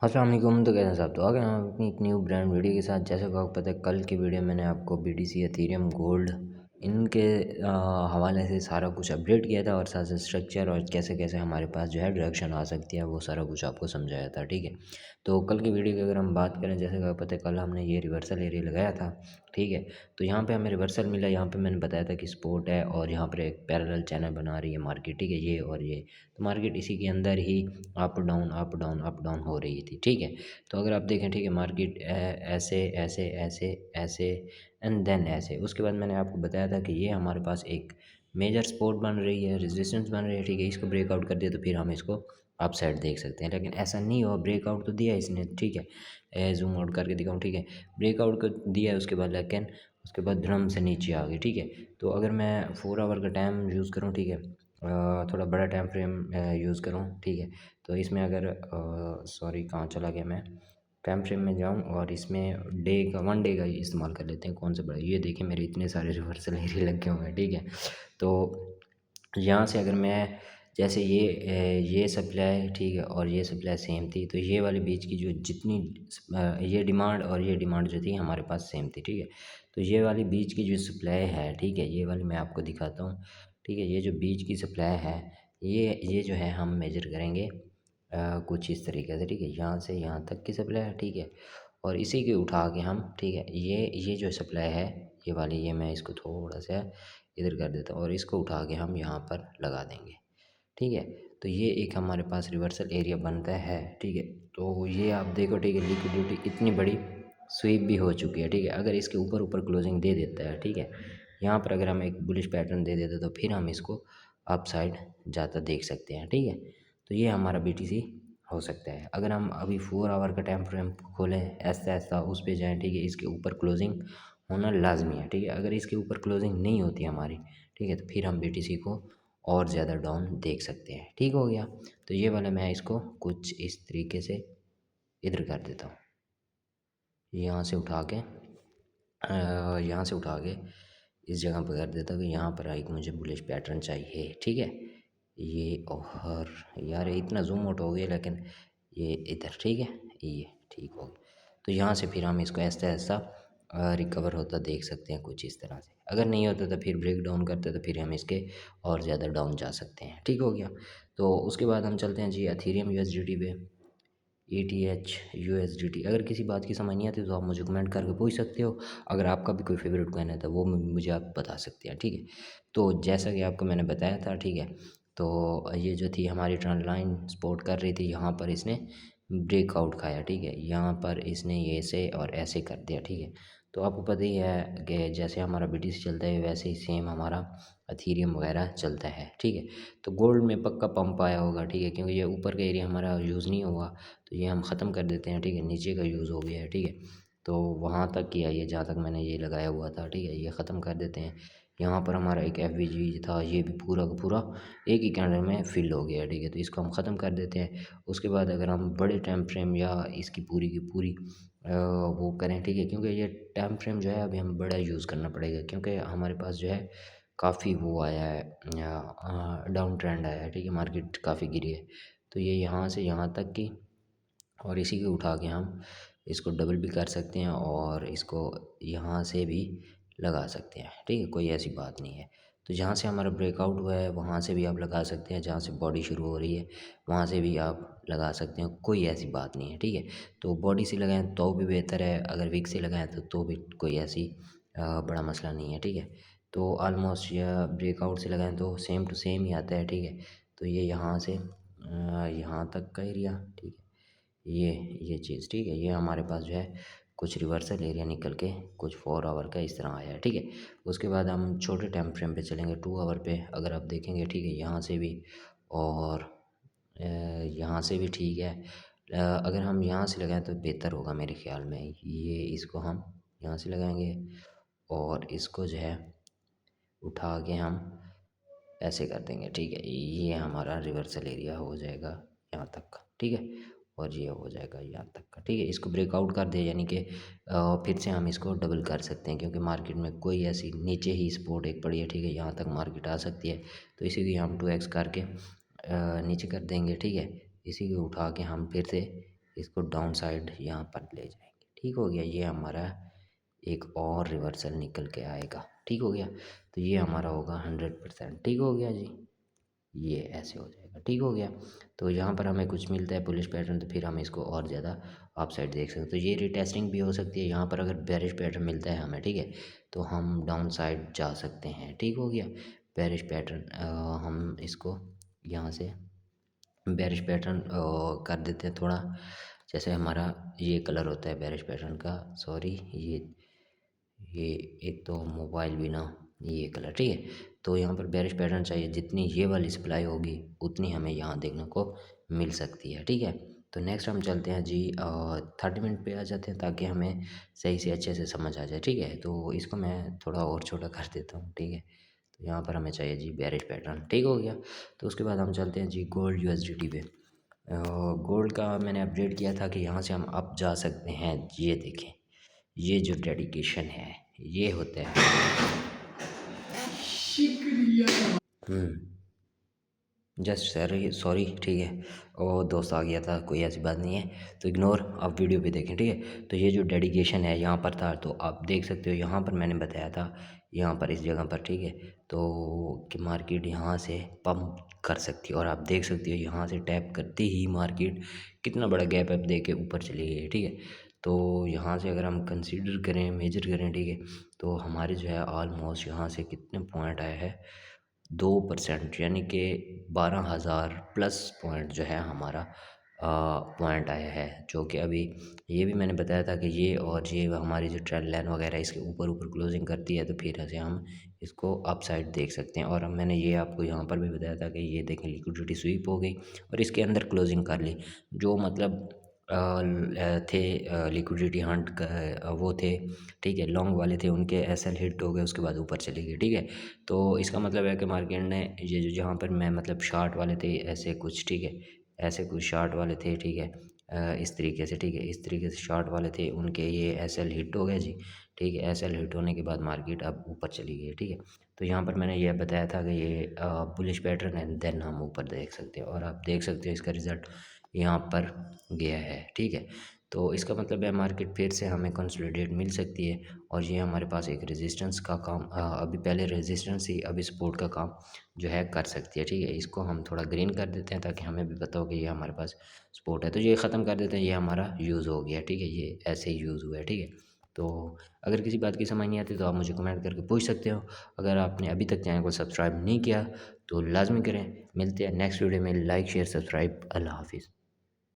अस्सलाम वालेकुम। तो कैसे हैं साहब? तो आ गए हम अपनी एक न्यू ब्रांड वीडियो के साथ। जैसे कि आपको पता है, कल की वीडियो मैंने आपको बीटीसी, एथेरियम, गोल्ड इनके हवाले से सारा कुछ अपडेट किया था और साथ साथ स्ट्रक्चर और कैसे कैसे हमारे पास जो है डायरेक्शन आ सकती है, वो सारा कुछ आपको समझाया था। ठीक है, तो कल की वीडियो की अगर हम बात करें, जैसे कि आपको पता है कल हमने ये रिवर्सल एरिया लगाया था। ठीक है, तो यहाँ पे हमें रिवर्सल मिला। यहाँ पे मैंने बताया था कि स्पोर्ट है और यहाँ पर एक पैरेलल चैनल बना रही है मार्केट। ठीक है, ये और ये, तो मार्केट इसी के अंदर ही up down up down up down हो रही थी। ठीक है, तो अगर आप देखें, ठीक है, मार्केट ऐसे ऐसे ऐसे ऐसे एंड देन ऐसे, उसके बाद मैंने आपको बताया था कि ये हमारे पास एक मेजर सपोर्ट बन रही है, रेजिस्टेंस बन रही है। ठीक है, इसको ब्रेकआउट कर दिया तो फिर हम इसको अप साइड देख सकते हैं, लेकिन ऐसा नहीं हुआ। ब्रेकआउट तो दिया इसने, ठीक है, जूम आउट करके दिखाऊँ, ठीक है, ब्रेकआउट कर दिया है उसके बाद, लेकिन उसके बाद ड्रम से नीचे आ गई। ठीक है, तो अगर मैं 4 आवर का टाइम यूज़ करूँ, ठीक है, थोड़ा बड़ा टाइम फ्रेम यूज़ करूँ, ठीक है, तो इसमें अगर सॉरी कहाँ चला गया मैं, टाइम फ्रेम में जाऊँ और इसमें डे का 1 डे का ही इस्तेमाल कर लेते हैं। कौन सा बड़ा, ये देखें मेरे इतने सारे रिवर्सल एरिया लगे हुए हैं। ठीक है, तो यहाँ से अगर मैं, जैसे ये सप्लाई, ठीक है, और ये सप्लाई सेम थी, तो ये वाली बीच की जो जितनी ये डिमांड और ये डिमांड जो थी हमारे पास सेम थी। ठीक है, तो ये वाली बीच की जो सप्लाई है, ठीक है, ये वाली मैं आपको दिखाता हूँ। ठीक है, ये जो बीच की सप्लाई है, ये जो है हम मेजर करेंगे कुछ इस तरीके से। ठीक है, यहाँ से यहाँ तक की सप्लाई है। ठीक है, और इसी के उठा के हम, ठीक है, ये जो सप्लाई है, ये वाली, ये मैं इसको थोड़ा सा इधर कर देता हूँ और इसको उठा के हम यहाँ पर लगा देंगे। ठीक है, तो ये एक हमारे पास रिवर्सल एरिया बनता है। ठीक है, तो ये आप देखो, ठीक है, लिक्विडिटी इतनी बड़ी स्वीप भी हो चुकी है। ठीक है, अगर इसके ऊपर ऊपर क्लोजिंग दे देता है, ठीक है, यहाँ पर अगर हम एक बुलिश पैटर्न दे देते तो फिर हम इसको अप साइड जाता देख सकते हैं। ठीक है, तो ये हमारा बीटीसी हो सकता है। अगर हम अभी 4 आवर का टाइम फ्रेम खोलें, ऐसा ऐसा उस पे जाएँ, ठीक है, इसके ऊपर क्लोजिंग होना लाजमी है। ठीक है, अगर इसके ऊपर क्लोजिंग नहीं होती हमारी, ठीक है, तो फिर हम बीटीसी को और ज़्यादा डाउन देख सकते हैं। ठीक हो गया, तो ये वाला मैं इसको कुछ इस तरीके से इधर कर देता हूँ, यहाँ से उठा के यहाँ से उठा के इस जगह पर कर देता हूँ कि यहाँ पर एक मुझे बुलिश पैटर्न चाहिए। ठीक है, ये, और यार ये इतना जूम आउट हो गया, लेकिन ये इधर, ठीक है, ये ठीक हो गया। तो यहाँ से फिर हम इसको ऐसा ऐसा रिकवर होता देख सकते हैं कुछ इस तरह से। अगर नहीं होता तो फिर ब्रेक डाउन करते तो फिर हम इसके और ज़्यादा डाउन जा सकते हैं। ठीक हो गया, तो उसके बाद हम चलते हैं जी एथेरियम यूएसडीटी पे। ETH USDT, अगर किसी बात की समझ नहीं आती तो आप मुझे कमेंट करके पूछ सकते हो। अगर आपका भी कोई फेवरेट कॉइन है तो वो मुझे आप बता सकते हैं। ठीक है, तो जैसा कि आपको मैंने बताया था, ठीक है, तो ये जो थी हमारी ट्रेंड लाइन सपोर्ट कर रही थी, यहाँ पर इसने ब्रेकआउट खाया। ठीक है, यहाँ पर इसने ये ऐसे और ऐसे कर दिया। ठीक है, तो आपको पता ही है कि जैसे हमारा BTC चलता है वैसे ही सेम हमारा एथेरियम वगैरह चलता है। ठीक है, तो गोल्ड में पक्का पंप आया होगा। ठीक है, क्योंकि ये ऊपर का एरिया हमारा यूज़ नहीं हुआ, तो ये हम ख़त्म कर देते हैं। ठीक है, नीचे का यूज़ हो गया है। ठीक है, तो वहाँ तक किया ये, जहाँ तक मैंने ये लगाया हुआ था। ठीक है, ये ख़त्म कर देते हैं। यहाँ पर हमारा एक FVG था, ये भी पूरा का पूरा एक ही कैंडल में फिल हो गया है। ठीक है, तो इसको हम ख़त्म कर देते हैं। उसके बाद अगर हम बड़े टाइम फ्रेम या इसकी पूरी की पूरी वो करें, ठीक है, क्योंकि ये टाइम फ्रेम जो है अभी हमें बड़ा यूज़ करना पड़ेगा, क्योंकि हमारे पास जो है काफ़ी वो आया है, डाउन ट्रेंड आया है। ठीक है, मार्केट काफ़ी गिरी है, तो ये यहाँ से यहाँ तक की, और इसी को उठा के हम इसको डबल भी कर सकते हैं और इसको यहाँ से भी लगा सकते हैं। ठीक है, कोई ऐसी बात नहीं है। तो जहाँ से हमारा ब्रेकआउट हुआ है वहाँ से भी आप लगा सकते हैं, जहाँ से बॉडी शुरू हो रही है वहाँ से भी आप लगा सकते हैं, कोई ऐसी बात नहीं है। ठीक है, तो बॉडी से लगाएं तो भी बेहतर है, अगर विक से लगाएं तो भी कोई ऐसी बड़ा मसला नहीं है। ठीक है, तो ऑलमोस्ट या ब्रेकआउट से लगाएं तो सेम टू सेम ही आता है। ठीक है, तो ये यहाँ से यहाँ तक का एरिया, ठीक है, ये चीज़, ठीक है, ये हमारे पास जो है कुछ रिवर्सल एरिया निकल के कुछ 4 आवर का इस तरह आया है। ठीक है, उसके बाद हम छोटे टाइम फ्रेम पे चलेंगे, 2 आवर पे। अगर आप देखेंगे, ठीक है, यहाँ से भी और यहाँ से भी ठीक है। अगर हम यहाँ से लगाएं तो बेहतर होगा मेरे ख्याल में। ये इसको हम यहाँ से लगाएंगे और इसको जो है उठा के हम ऐसे कर देंगे। ठीक है, ये हमारा रिवर्सल एरिया हो जाएगा यहाँ तक का। ठीक है, और ये हो जाएगा यहाँ तक का। ठीक है, इसको ब्रेकआउट कर दे, यानी कि फिर से हम इसको डबल कर सकते हैं, क्योंकि मार्केट में कोई ऐसी नीचे ही सपोर्ट एक पड़ी है। ठीक है, यहाँ तक मार्केट आ सकती है, तो इसी को हम 2x करके नीचे कर देंगे। ठीक है, इसी को उठा के हम फिर से इसको डाउन साइड यहाँ पर ले जाएंगे। ठीक हो गया, ये हमारा एक और रिवर्सल निकल के आएगा। ठीक हो गया, तो ये हमारा होगा 100%। ठीक हो गया जी, ये ऐसे हो जाएगा। ठीक हो गया, तो यहाँ पर हमें कुछ मिलता है पुलिस पैटर्न, तो फिर हम इसको और ज़्यादा आप साइड देख सकते हो। तो ये रिटेस्टिंग भी हो सकती है। यहाँ पर अगर बेरिश पैटर्न मिलता है हमें, ठीक है, तो हम डाउन साइड जा सकते हैं। ठीक हो गया, बेरिश पैटर्न हम इसको यहाँ से बेरिश पैटर्न कर देते हैं थोड़ा। जैसे हमारा ये कलर होता है बेरिश पैटर्न का, सॉरी ये एक तो मोबाइल भी ना, ये कलर, ठीक है। तो यहाँ पर बेरिश पैटर्न चाहिए, जितनी ये वाली सप्लाई होगी उतनी हमें यहाँ देखने को मिल सकती है। ठीक है, तो नेक्स्ट हम चलते हैं जी 30 मिनट पे आ जाते हैं, ताकि हमें सही से अच्छे से समझ आ जाए। ठीक है, तो इसको मैं थोड़ा और छोटा कर देता हूँ। ठीक है, तो यहाँ पर हमें चाहिए जी बेरिश पैटर्न। ठीक हो गया, तो उसके बाद हम चलते हैं जी गोल्ड यूएसडीटी पे। गोल्ड का मैंने अपडेट किया था कि यहाँ से हम अप जा सकते हैं। ये देखें, ये जो डेडिकेशन है ये होता है। जस्ट सॉरी सॉरी, ठीक है, और दोस्त आ गया था, कोई ऐसी बात नहीं है, तो इग्नोर, आप वीडियो पे देखें। ठीक है, तो ये जो डेडिकेशन है यहाँ पर था, तो आप देख सकते हो यहाँ पर मैंने बताया था, यहाँ पर इस जगह पर, ठीक है, तो कि मार्केट यहाँ से पंप कर सकती है, और आप देख सकते हो यहाँ से टैप करते ही मार्केट कितना बड़ा गैप अप दे के ऊपर चली गई है। ठीक है, तो यहाँ से अगर हम कंसीडर करें, मेजर करें, ठीक है, तो हमारे जो है ऑलमोस्ट यहाँ से कितने पॉइंट आया है, 2%, यानी कि 12,000 प्लस पॉइंट जो है हमारा पॉइंट आया है। जो कि अभी ये भी मैंने बताया था कि ये और ये हमारी जो ट्रेंड लाइन वगैरह इसके ऊपर ऊपर क्लोजिंग करती है, तो फिर ऐसे हम इसको अप साइड देख सकते हैं। और अब मैंने ये आपको यहाँ पर भी बताया था कि ये देखें लिक्विडिटी स्वीप हो गई और इसके अंदर क्लोजिंग कर ली, जो मतलब थे लिक्विडिटी हंट वो थे, ठीक है, लॉन्ग वाले थे, उनके एसएल हिट हो गए, उसके बाद ऊपर चली गई। ठीक है, तो इसका मतलब है कि मार्केट ने ये जो जहाँ पर मैं मतलब शार्ट वाले थे ऐसे कुछ, ठीक है, ऐसे कुछ शार्ट वाले थे, ठीक है, इस तरीके से, ठीक है, इस तरीके से शार्ट वाले थे, उनके ये एसएल हिट हो गए जी। ठीक है, एसएल हिट होने के बाद मार्केट अब ऊपर चली गई। ठीक है, तो यहाँ पर मैंने ये बताया था कि ये बुलिश पैटर्न है, देन हम ऊपर देख सकते हैं, और आप देख सकते हो इसका रिज़ल्ट यहाँ पर गया है। ठीक है, तो इसका मतलब है मार्केट फिर से हमें कंसोलिडेट मिल सकती है, और ये हमारे पास एक रेजिस्टेंस का काम अभी पहले रेजिस्टेंस ही, अभी सपोर्ट का काम जो है कर सकती है। ठीक है, इसको हम थोड़ा ग्रीन कर देते हैं ताकि हमें भी पता हो कि ये हमारे पास सपोर्ट है, तो ये ख़त्म कर देते हैं, ये हमारा यूज़ हो गया। ठीक है, ये ऐसे ही यूज़ हुआ है। ठीक है, तो अगर किसी बात की समझ नहीं आती तो आप मुझे कमेंट करके पूछ सकते हो। अगर आपने अभी तक चैनल को सब्सक्राइब नहीं किया तो लाजमी करें। मिलते हैं नेक्स्ट वीडियो में। लाइक शेयर सब्सक्राइब, अल्लाह हाफिज़।